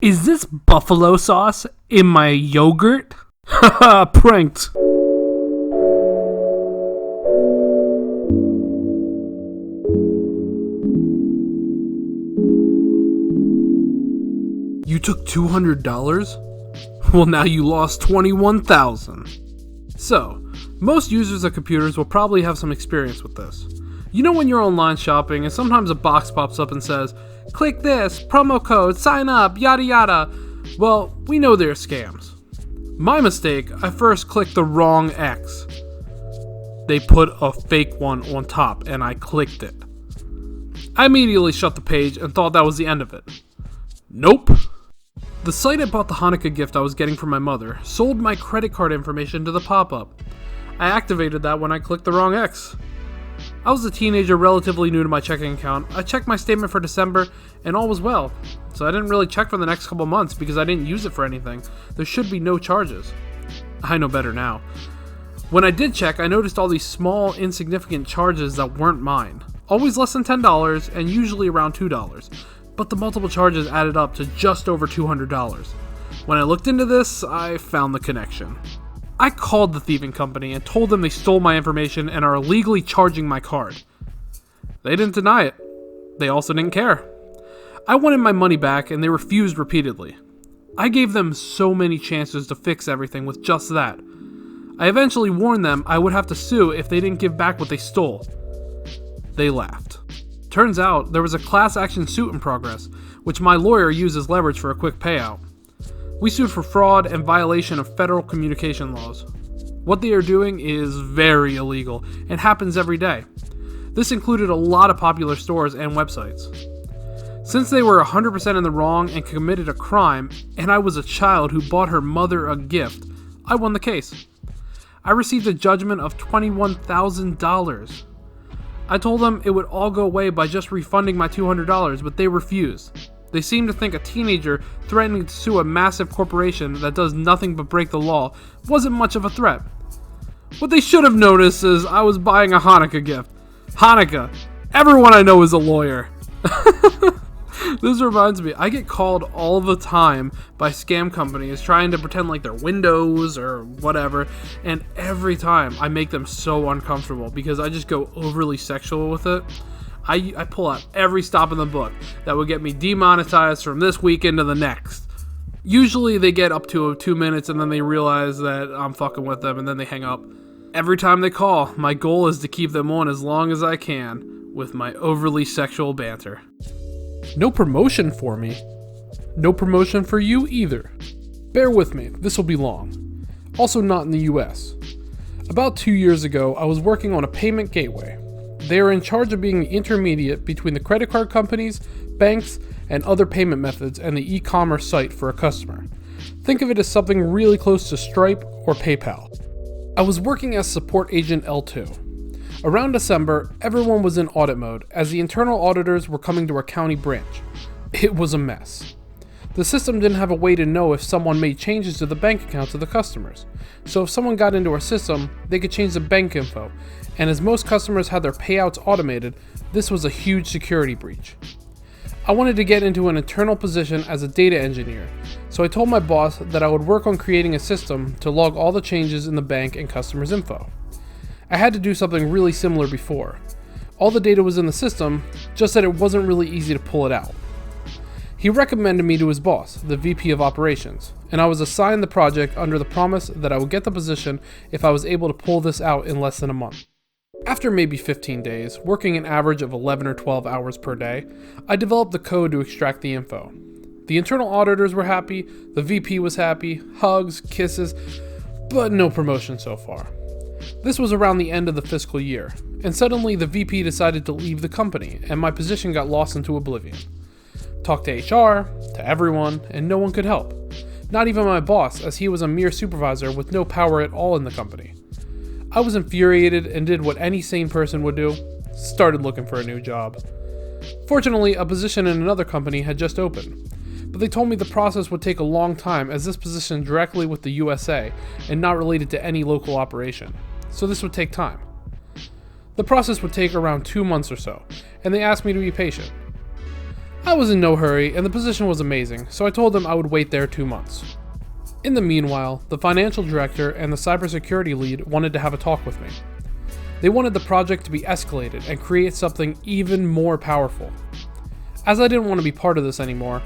Is this buffalo sauce in my yogurt? Haha, pranked. You took $200? Well, now you lost $21,000. So, most users of computers will probably have some experience with this. You know when you're online shopping and sometimes a box pops up and says, click this, promo code, sign up, yada yada. Well, we know they're scams. My mistake, I first clicked the wrong X. They put a fake one on top and I clicked it. I immediately shut the page and thought that was the end of it. Nope. The site I bought the Hanukkah gift I was getting from my mother sold my credit card information to the pop-up. I activated that when I clicked the wrong X. I was a teenager relatively new to my checking account. I checked my statement for December and all was well. So I didn't really check for the next couple months because I didn't use it for anything. There should be no charges. I know better now. When I did check, I noticed all these small, insignificant charges that weren't mine. Always less than $10 and usually around $2. But the multiple charges added up to just over $200. When I looked into this, I found the connection. I called the thieving company and told them they stole my information and are illegally charging my card. They didn't deny it. They also didn't care. I wanted my money back and they refused repeatedly. I gave them so many chances to fix everything with just that. I eventually warned them I would have to sue if they didn't give back what they stole. They laughed. Turns out there was a class action suit in progress, which my lawyer used as leverage for a quick payout. We sued for fraud and violation of federal communication laws. What they are doing is very illegal and happens every day. This included a lot of popular stores and websites. Since they were 100% in the wrong and committed a crime, and I was a child who bought her mother a gift, I won the case. I received a judgment of $21,000. I told them it would all go away by just refunding my $200, but they refused. They seem to think a teenager threatening to sue a massive corporation that does nothing but break the law wasn't much of a threat. What they should have noticed is I was buying a Hanukkah gift. Hanukkah. Everyone I know is a lawyer. This reminds me, I get called all the time by scam companies trying to pretend like they're Windows or whatever, and every time I make them so uncomfortable because I just go overly sexual with it. I pull out every stop in the book that would get me demonetized from this weekend to the next. Usually they get up to 2 minutes and then they realize that I'm fucking with them and then they hang up. Every time they call, my goal is to keep them on as long as I can with my overly sexual banter. No promotion for me. No promotion for you either. Bear with me, this will be long. Also not in the US. About 2 years ago, I was working on a payment gateway. They are in charge of being the intermediate between the credit card companies, banks, and other payment methods and the e-commerce site for a customer. Think of it as something really close to Stripe or PayPal. I was working as support agent L2. Around December, everyone was in audit mode as the internal auditors were coming to our county branch. It was a mess. The system didn't have a way to know if someone made changes to the bank accounts of the customers. So if someone got into our system, they could change the bank info. And as most customers had their payouts automated, this was a huge security breach. I wanted to get into an internal position as a data engineer, so I told my boss that I would work on creating a system to log all the changes in the bank and customers' info. I had to do something really similar before. All the data was in the system, just that it wasn't really easy to pull it out. He recommended me to his boss, the VP of Operations, and I was assigned the project under the promise that I would get the position if I was able to pull this out in less than a month. After maybe 15 days, working an average of 11 or 12 hours per day, I developed the code to extract the info. The internal auditors were happy, the VP was happy, hugs, kisses, but no promotion so far. This was around the end of the fiscal year, and suddenly the VP decided to leave the company, and my position got lost into oblivion. Talked to HR, to everyone, and no one could help. Not even my boss, as he was a mere supervisor with no power at all in the company. I was infuriated and did what any sane person would do, started looking for a new job. Fortunately, a position in another company had just opened, but they told me the process would take a long time as this position directly with the USA and not related to any local operation, so this would take time. The process would take around 2 months or so, and they asked me to be patient. I was in no hurry, and the position was amazing, so I told them I would wait there 2 months. In the meanwhile, the financial director and the cybersecurity lead wanted to have a talk with me. They wanted the project to be escalated and create something even more powerful. As I didn't want to be part of this anymore,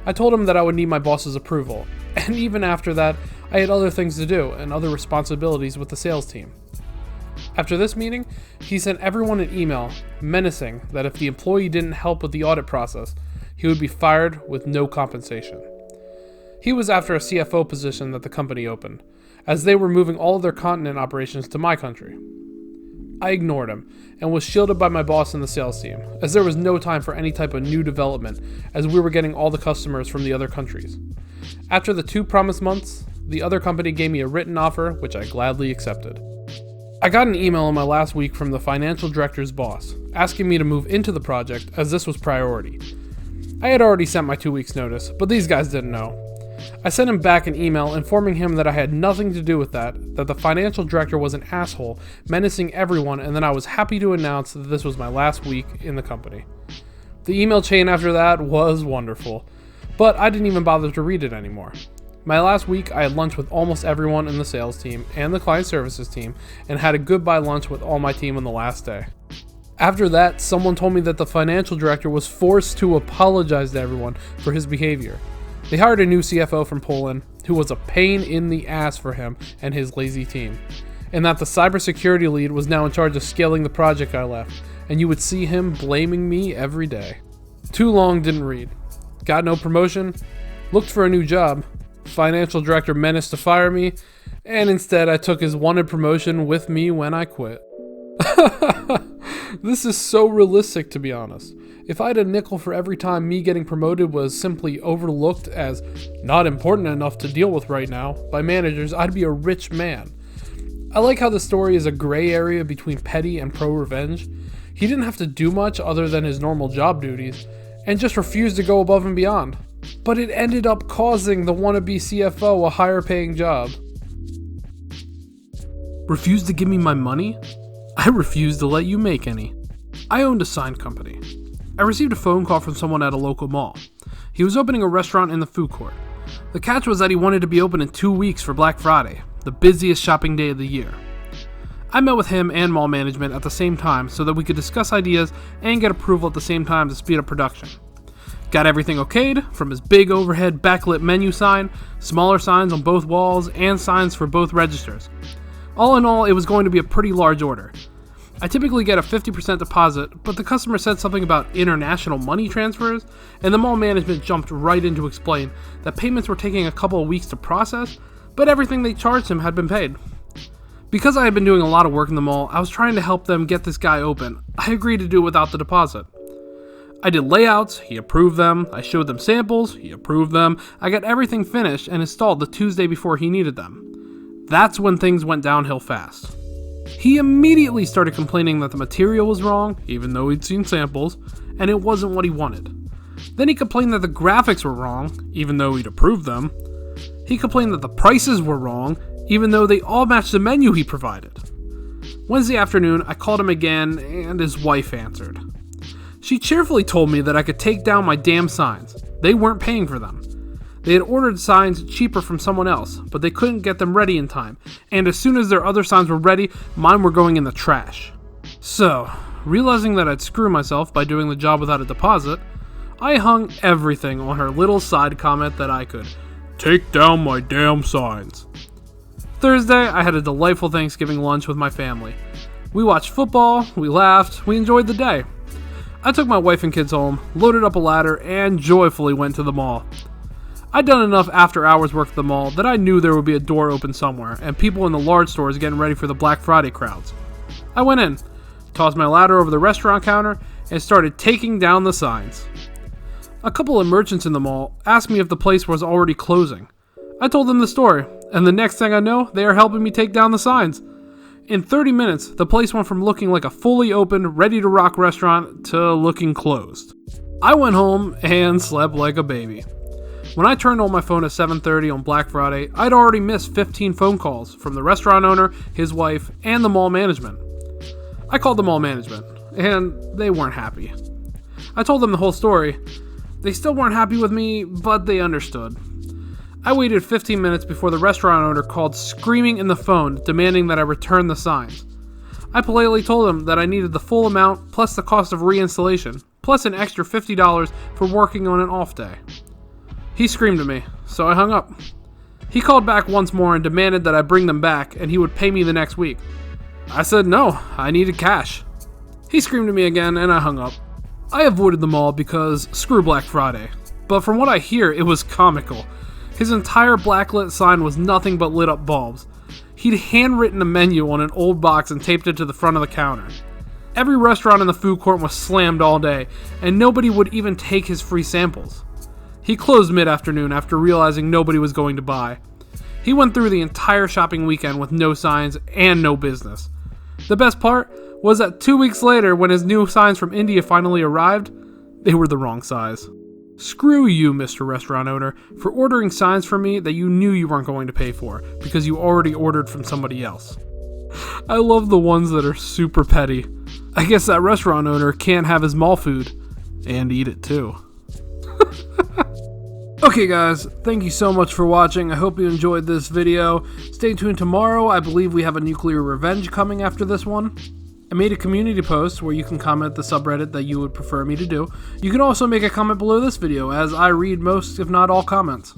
I told him that I would need my boss's approval, and even after that, I had other things to do and other responsibilities with the sales team. After this meeting, he sent everyone an email menacing that if the employee didn't help with the audit process, he would be fired with no compensation. He was after a CFO position that the company opened, as they were moving all of their continent operations to my country. I ignored him, and was shielded by my boss and the sales team, as there was no time for any type of new development, as we were getting all the customers from the other countries. After the 2 promised months, the other company gave me a written offer, which I gladly accepted. I got an email in my last week from the financial director's boss, asking me to move into the project as this was priority. I had already sent my 2 weeks notice, but these guys didn't know. I sent him back an email informing him that I had nothing to do with that the financial director was an asshole, menacing everyone, and that I was happy to announce that this was my last week in the company. The email chain after that was wonderful, but I didn't even bother to read it anymore. My last week, I had lunch with almost everyone in the sales team and the client services team, and had a goodbye lunch with all my team on the last day. After that, someone told me that the financial director was forced to apologize to everyone for his behavior. They hired a new CFO from Poland, who was a pain in the ass for him and his lazy team, and that the cybersecurity lead was now in charge of scaling the project I left, and you would see him blaming me every day. Too long, didn't read. Got no promotion, looked for a new job. Financial director menaced to fire me, and instead I took his wanted promotion with me when I quit. This is so realistic, to be honest. If I had a nickel for every time me getting promoted was simply overlooked as not important enough to deal with right now by managers, I'd be a rich man. I like how the story is a gray area between petty and ProRevenge. He didn't have to do much other than his normal job duties, and just refused to go above and beyond. But it ended up causing the wannabe CFO a higher paying job. Refused to give me my money? I refused to let you make any. I owned a sign company. I received a phone call from someone at a local mall. He was opening a restaurant in the food court. The catch was that he wanted to be open in 2 weeks for Black Friday, the busiest shopping day of the year. I met with him and mall management at the same time so that we could discuss ideas and get approval at the same time to speed up production. Got everything okayed, from his big overhead backlit menu sign, smaller signs on both walls, and signs for both registers. All in all, it was going to be a pretty large order. I typically get a 50% deposit, but the customer said something about international money transfers, and the mall management jumped right in to explain that payments were taking a couple of weeks to process, but everything they charged him had been paid. Because I had been doing a lot of work in the mall, I was trying to help them get this guy open. I agreed to do it without the deposit. I did layouts, he approved them, I showed them samples, he approved them, I got everything finished and installed the Tuesday before he needed them. That's when things went downhill fast. He immediately started complaining that the material was wrong, even though he'd seen samples, and it wasn't what he wanted. Then he complained that the graphics were wrong, even though he'd approved them. He complained that the prices were wrong, even though they all matched the menu he provided. Wednesday afternoon, I called him again, and his wife answered. She cheerfully told me that I could take down my damn signs. They weren't paying for them. They had ordered signs cheaper from someone else, but they couldn't get them ready in time, and as soon as their other signs were ready, mine were going in the trash. So, realizing that I'd screwed myself by doing the job without a deposit, I hung everything on her little side comment that I could take down my damn signs. Thursday, I had a delightful Thanksgiving lunch with my family. We watched football, we laughed, we enjoyed the day. I took my wife and kids home, loaded up a ladder, and joyfully went to the mall. I'd done enough after-hours work at the mall that I knew there would be a door open somewhere, and people in the large stores getting ready for the Black Friday crowds. I went in, tossed my ladder over the restaurant counter, and started taking down the signs. A couple of merchants in the mall asked me if the place was already closing. I told them the story, and the next thing I know, they are helping me take down the signs. In 30 minutes, the place went from looking like a fully open, ready-to-rock restaurant to looking closed. I went home and slept like a baby. When I turned on my phone at 7:30 on Black Friday, I'd already missed 15 phone calls from the restaurant owner, his wife, and the mall management. I called the mall management, and they weren't happy. I told them the whole story. They still weren't happy with me, but they understood. I waited 15 minutes before the restaurant owner called screaming in the phone, demanding that I return the signs. I politely told him that I needed the full amount plus the cost of reinstallation, plus an extra $50 for working on an off day. He screamed at me, so I hung up. He called back once more and demanded that I bring them back and he would pay me the next week. I said no, I needed cash. He screamed at me again and I hung up. I avoided them all because screw Black Friday, but from what I hear, it was comical. His entire blacklit sign was nothing but lit up bulbs. He'd handwritten a menu on an old box and taped it to the front of the counter. Every restaurant in the food court was slammed all day, and nobody would even take his free samples. He closed mid-afternoon after realizing nobody was going to buy. He went through the entire shopping weekend with no signs and no business. The best part was that 2 weeks later, when his new signs from India finally arrived, they were the wrong size. Screw you, Mr. Restaurant Owner, for ordering signs from me that you knew you weren't going to pay for because you already ordered from somebody else. I love the ones that are super petty. I guess that restaurant owner can't have his mall food and eat it too. Okay guys, thank you so much for watching. I hope you enjoyed this video. Stay tuned tomorrow. I believe we have a nuclear revenge coming after this one. I made a community post where you can comment the subreddit that you would prefer me to do. You can also make a comment below this video, as I read most, if not all, comments.